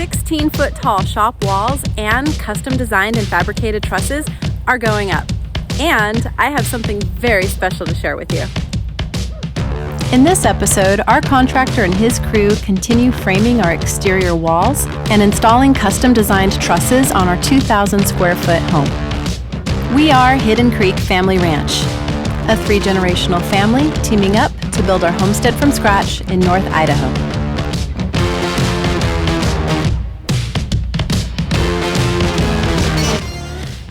16-foot tall shop walls and custom designed and fabricated trusses are going up. And I have something very special to share with you. In this episode, our contractor and his crew continue framing our exterior walls and installing custom designed trusses on our 2,000 square foot home. We are Hidden Creek Family Ranch, a 3-generational family teaming up to build our homestead from scratch in North Idaho.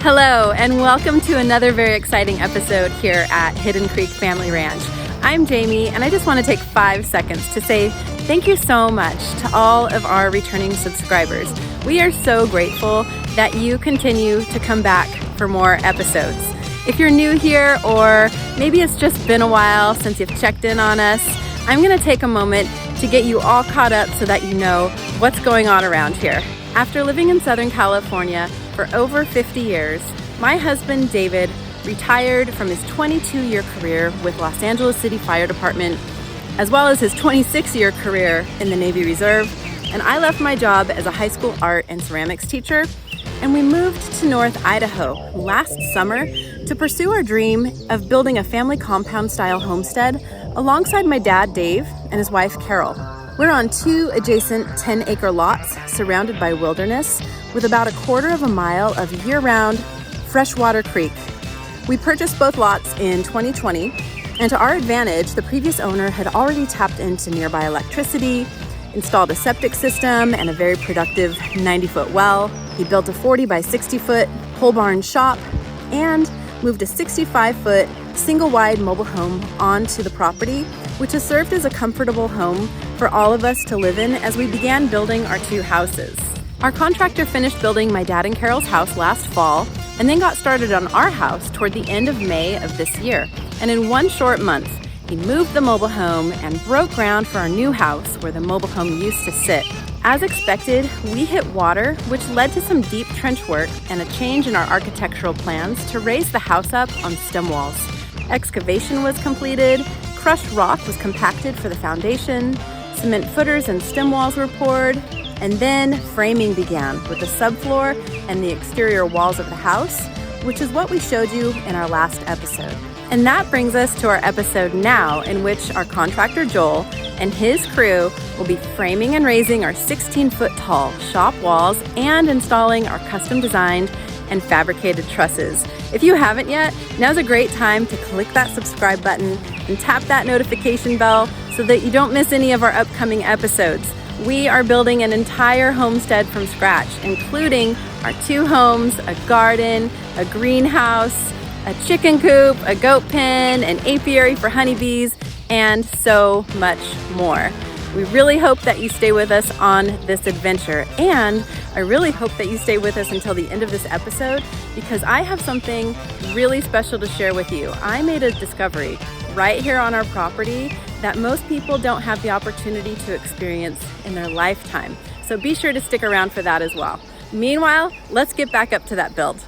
Hello, and welcome to another very exciting episode here at Hidden Creek Family Ranch. I'm Jamie, and I just want to take 5 seconds to say thank you so much to all of our returning subscribers. We are so grateful that you continue to come back for more episodes. If you're new here, or maybe it's just been a while since you've checked in on us, I'm going to take a moment to get you all caught up so that you know what's going on around here. After living in Southern California for over 50 years, my husband David retired from his 22-year career with Los Angeles City Fire Department, as well as his 26-year career in the Navy Reserve, and I left my job as a high school art and ceramics teacher, and we moved to North Idaho last summer to pursue our dream of building a family compound-style homestead alongside my dad, Dave, and his wife, Carol. We're on 2 adjacent 10-acre lots surrounded by wilderness with about a quarter of a mile of year-round freshwater creek. We purchased both lots in 2020, and to our advantage, the previous owner had already tapped into nearby electricity, installed a septic system and a very productive 90-foot well. He built a 40 by 60-foot pole barn shop and moved a 65-foot single-wide mobile home onto the property, which has served as a comfortable home for all of us to live in as we began building our 2 houses. Our contractor finished building my dad and Carol's house last fall, and then got started on our house toward the end of May of this year. And in 1 short month, he moved the mobile home and broke ground for our new house where the mobile home used to sit. As expected, we hit water, which led to some deep trench work and a change in our architectural plans to raise the house up on stem walls. Excavation was completed, crushed rock was compacted for the foundation, cement footers and stem walls were poured, and then framing began with the subfloor and the exterior walls of the house, which is what we showed you in our last episode. And that brings us to our episode now, in which our contractor Joel and his crew will be framing and raising our 16-foot tall shop walls and installing our custom designed and fabricated trusses. If you haven't yet, now's a great time to click that subscribe button and tap that notification bell so that you don't miss any of our upcoming episodes. We are building an entire homestead from scratch, including our 2 homes, a garden, a greenhouse, a chicken coop, a goat pen, an apiary for honeybees, and so much more. We really hope that you stay with us on this adventure, and I really hope that you stay with us until the end of this episode, because I have something really special to share with you. I made a discovery right here on our property that most people don't have the opportunity to experience in their lifetime. So be sure to stick around for that as well. Meanwhile, let's get back up to that build.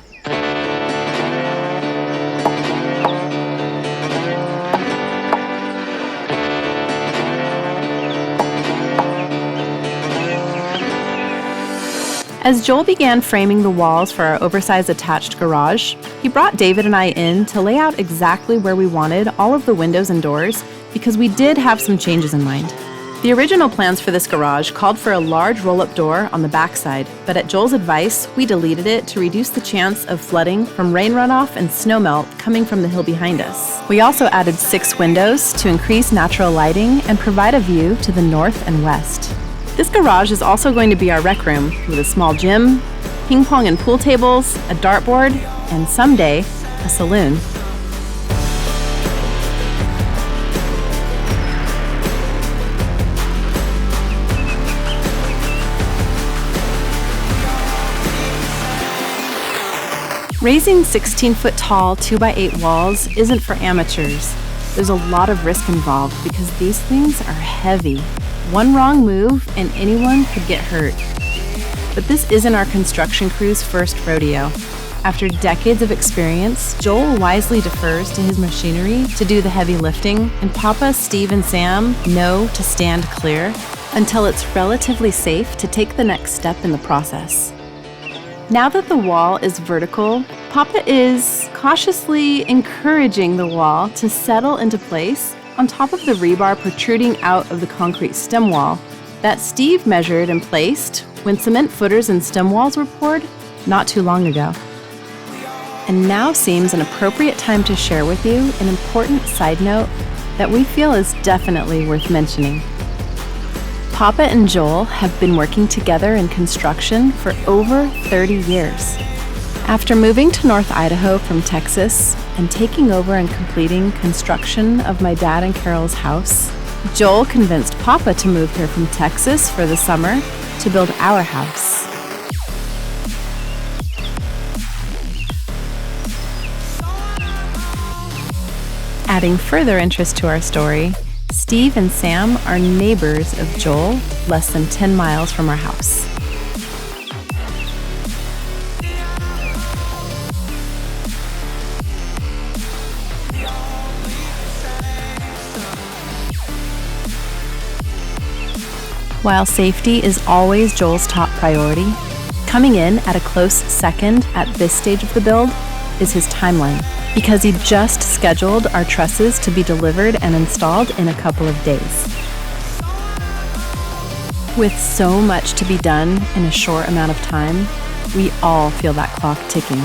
As Joel began framing the walls for our oversized attached garage, he brought David and I in to lay out exactly where we wanted all of the windows and doors, because we did have some changes in mind. The original plans for this garage called for a large roll-up door on the backside, but at Joel's advice, we deleted it to reduce the chance of flooding from rain runoff and snowmelt coming from the hill behind us. We also added 6 windows to increase natural lighting and provide a view to the north and west. This garage is also going to be our rec room with a small gym, ping pong and pool tables, a dartboard, and someday, a saloon. Raising 16-foot tall 2x8 walls isn't for amateurs. There's a lot of risk involved because these things are heavy. One wrong move and anyone could get hurt. But this isn't our construction crew's first rodeo. After decades of experience, Joel wisely defers to his machinery to do the heavy lifting, and Papa, Steve, and Sam know to stand clear. until it's relatively safe to take the next step in the process. Now that the wall is vertical, Papa is cautiously encouraging the wall to settle into place on top of the rebar protruding out of the concrete stem wall that Steve measured and placed when cement footers and stem walls were poured not too long ago. And now seems an appropriate time to share with you an important side note that we feel is definitely worth mentioning. Papa and Joel have been working together in construction for over 30 years. After moving to North Idaho from Texas and taking over and completing construction of my dad and Carol's house, Joel convinced Papa to move here from Texas for the summer to build our house. Adding further interest to our story, Steve and Sam are neighbors of Joel, less than 10 miles from our house. While safety is always Joel's top priority, coming in at a close second at this stage of the build is his timeline, because he just scheduled our trusses to be delivered and installed in a couple of days. With so much to be done in a short amount of time, we all feel that clock ticking.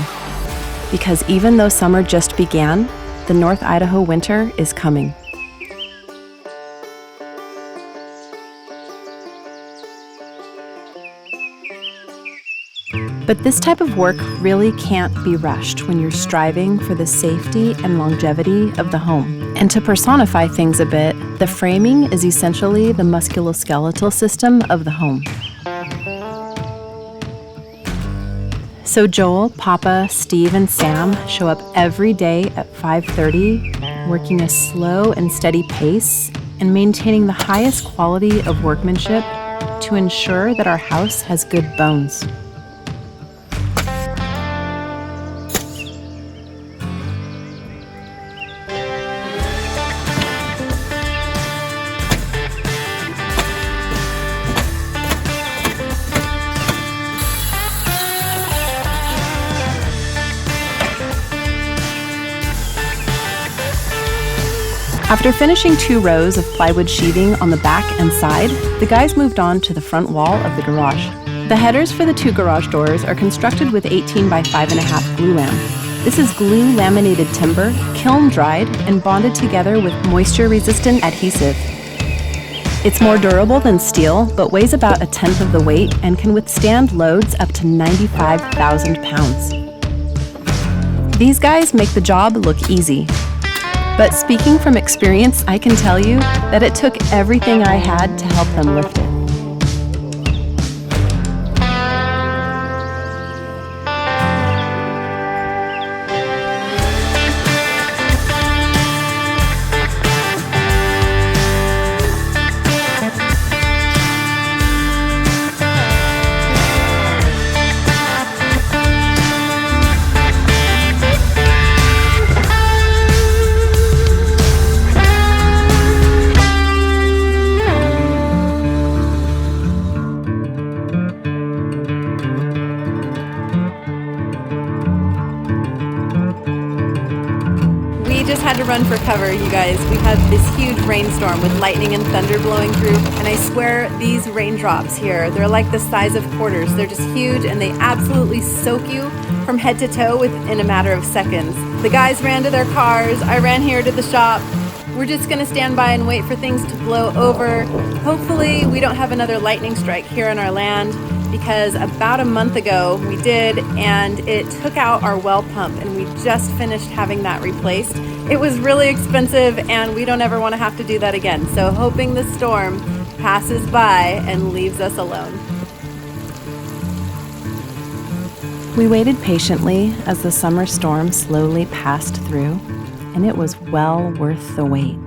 Because even though summer just began, the North Idaho winter is coming. But this type of work really can't be rushed when you're striving for the safety and longevity of the home. And to personify things a bit, the framing is essentially the musculoskeletal system of the home. So Joel, Papa, Steve, and Sam show up every day at 5:30, working a slow and steady pace and maintaining the highest quality of workmanship to ensure that our house has good bones. After finishing 2 rows of plywood sheathing on the back and side, the guys moved on to the front wall of the garage. The headers for the 2 garage doors are constructed with 18 by 5.5 glue lam. This is glue laminated timber, kiln dried, and bonded together with moisture-resistant adhesive. It's more durable than steel, but weighs about 1/10 of the weight and can withstand loads up to 95,000 pounds. These guys make the job look easy. But speaking from experience, I can tell you that it took everything I had to help them lift it. Just had to run for cover, you guys. We had this huge rainstorm with lightning and thunder blowing through, and I swear these raindrops here, they're like the size of quarters. They're just huge and they absolutely soak you from head to toe within a matter of seconds. The guys ran to their cars, I ran here to the shop. We're just gonna stand by and wait for things to blow over. Hopefully we don't have another lightning strike here on our land, because about a month ago we did, and it took out our well pump, and we just finished having that replaced. It was really expensive, and we don't ever want to have to do that again. So hoping the storm passes by and leaves us alone. We waited patiently as the summer storm slowly passed through, and it was well worth the wait.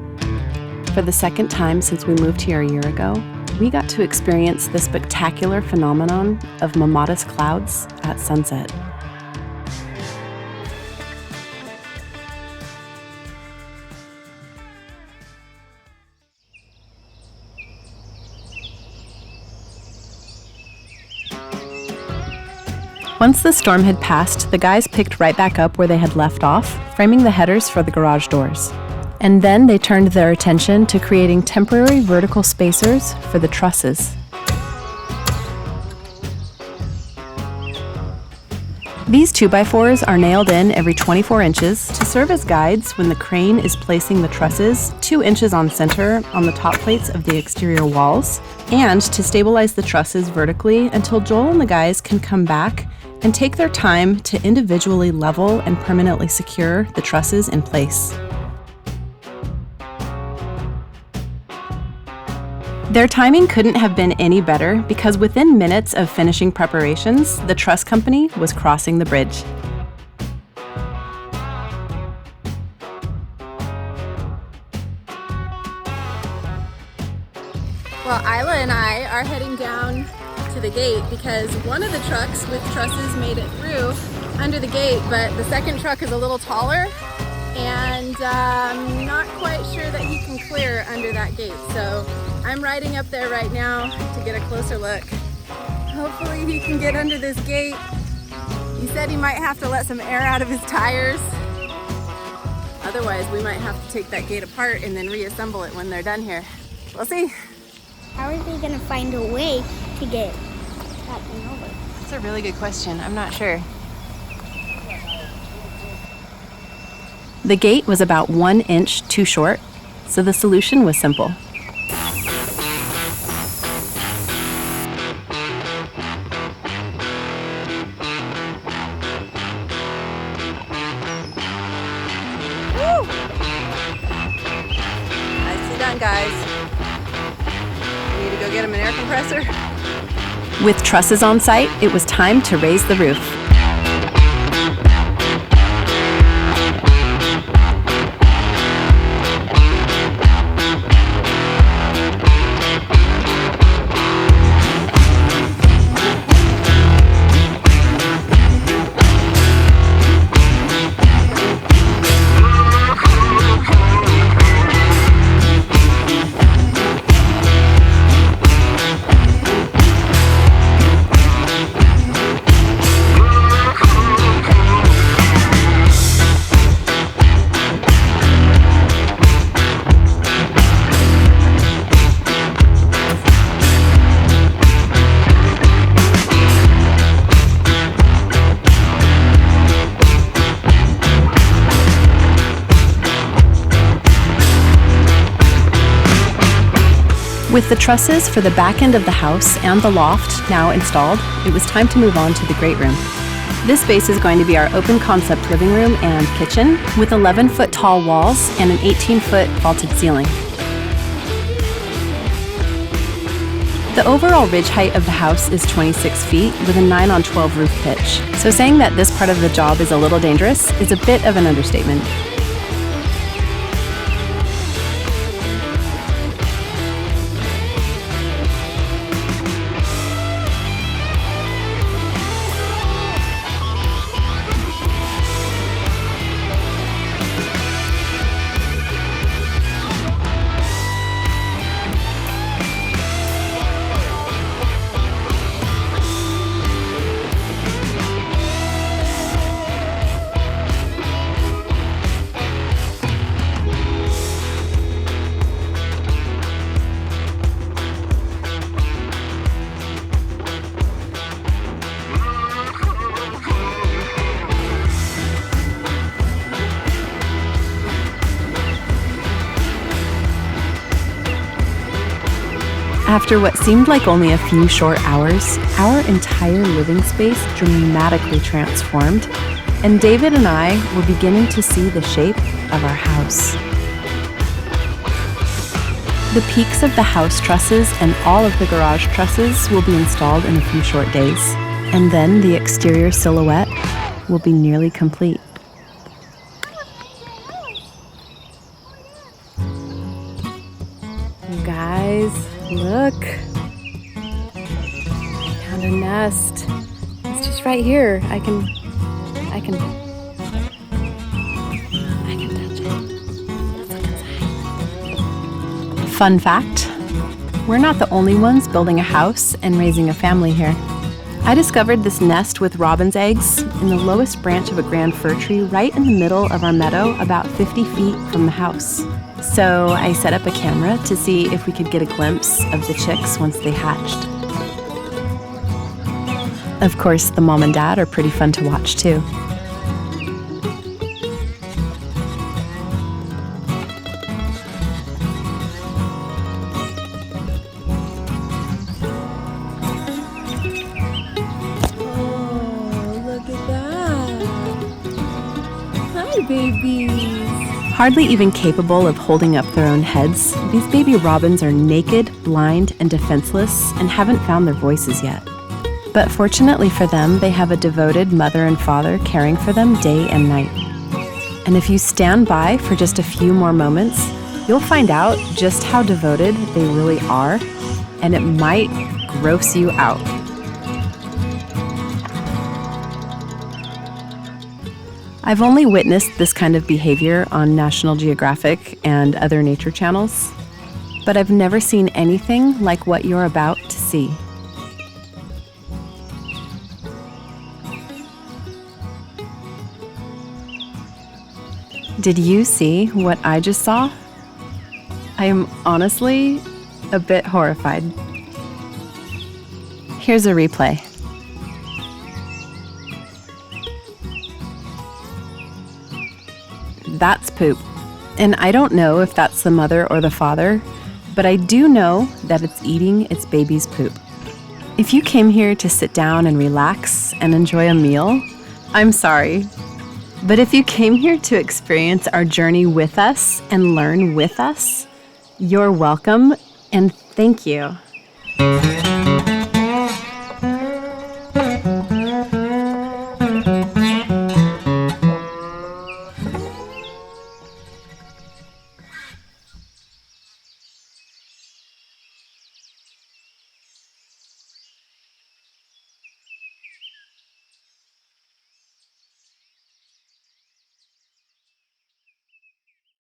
For the second time since we moved here a year ago, we got to experience the spectacular phenomenon of mammatus clouds at sunset. Once the storm had passed, the guys picked right back up where they had left off, framing the headers for the garage doors. And then they turned their attention to creating temporary vertical spacers for the trusses. These 2x4s are nailed in every 24 inches to serve as guides when the crane is placing the trusses 2 inches on center on the top plates of the exterior walls, and to stabilize the trusses vertically until Joel and the guys can come back and take their time to individually level and permanently secure the trusses in place. Their timing couldn't have been any better because within minutes of finishing preparations, the truss company was crossing the bridge. Well, Isla and I are heading down to the gate because one of the trucks with trusses made it through under the gate, but the second truck is a little taller and I'm not quite sure that he can clear under that gate. So I'm riding up there right now to get a closer look. Hopefully he can get under this gate. He said he might have to let some air out of his tires. Otherwise, we might have to take that gate apart and then reassemble it when they're done here. We'll see. How are they going to find a way to get that thing over? That's a really good question. I'm not sure. The gate was about 1 inch too short, so the solution was simple. Woo! Nicely done, guys. We need to go get him an air compressor. With trusses on site, it was time to raise the roof. With the trusses for the back end of the house and the loft now installed, it was time to move on to the great room. This space is going to be our open concept living room and kitchen with 11-foot tall walls and an 18-foot vaulted ceiling. The overall ridge height of the house is 26 feet with a 9-on-12 roof pitch, so saying that this part of the job is a little dangerous is a bit of an understatement. After what seemed like only a few short hours, our entire living space dramatically transformed, and David and I were beginning to see the shape of our house. The peaks of the house trusses and all of the garage trusses will be installed in a few short days, and then the exterior silhouette will be nearly complete. You guys, look. I found a nest. It's just right here. I can touch it. Let's look inside. Fun fact, we're not the only ones building a house and raising a family here. I discovered this nest with robin's eggs in the lowest branch of a grand fir tree right in the middle of our meadow, about 50 feet from the house. So I set up a camera to see if we could get a glimpse of the chicks once they hatched. Of course, the mom and dad are pretty fun to watch too. Babies. Hardly even capable of holding up their own heads, these baby robins are naked, blind, and defenseless and haven't found their voices yet. But fortunately for them, they have a devoted mother and father caring for them day and night. And if you stand by for just a few more moments, you'll find out just how devoted they really are, and it might gross you out. I've only witnessed this kind of behavior on National Geographic and other nature channels, but I've never seen anything like what you're about to see. Did you see what I just saw? I am honestly a bit horrified. Here's a replay. That's poop. And I don't know if that's the mother or the father, but I do know that it's eating its baby's poop. If you came here to sit down and relax and enjoy a meal, I'm sorry. But if you came here to experience our journey with us and learn with us, you're welcome and thank you.